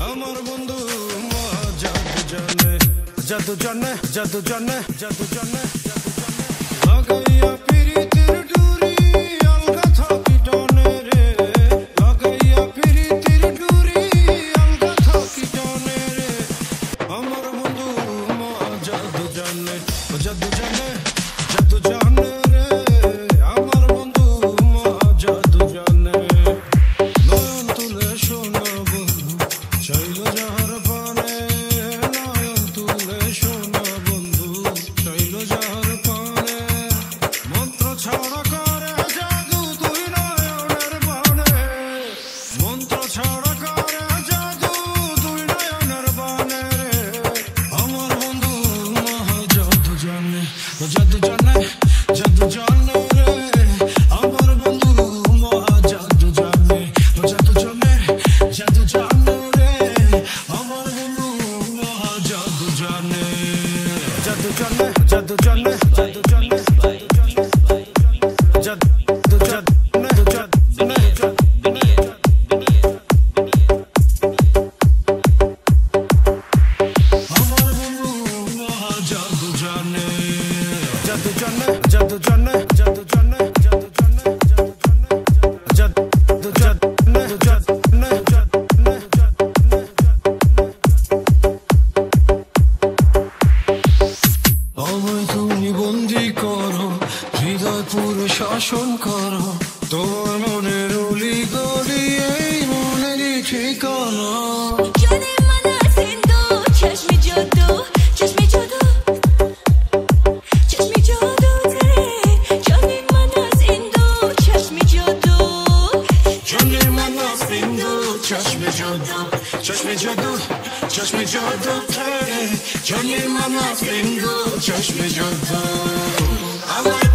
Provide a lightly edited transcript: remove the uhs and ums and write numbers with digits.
আমার বন্ধু জাদু জানে জাদু জানে জাদু জানে লাগাইয়া পিরিতের ডুরি আলগা থাকি টানে রে লাগাইয়া পিরিতের ডুরি আলগা থাকি টানে রে আমার বন্ধু জাদু জানে জাদু জানে জাদু জানে রে আমার বন্ধু জাদু জানে নয়ন তুলে শোনা বন্ধু চাইল যাহার পানে নয়ন তুলে শোনা বন্ধু চাইল যাহার পানে মন্ত্র ছাড়া করে জাদু তুই নয়নের বানে মন্ত্র ছাড়া করে জাদু তুই নয়নের বানে রে আমার বন্ধু জাদু জানে জাদু জানে জাদু জানে রে আমার বন্ধু জাদু জানে জাদু জানে জাদু জানে রে আমার বন্ধু জাদু জানে জাদু জানে জাদু জানে জাদু জানে জাদু জানে আমার বন্ধু জাদু জানে জাদু জানে জাদু জানে জাদু জানে জাদু জানে জাদু জানে আমায় তুমি বন্দি করো হৃদয় পুরো শাসন করো তোমার মনের অলি গলি এই মনেরই ঠিকানা چشم جادو چشم جادو تره جانی من از بینگو چشم جادو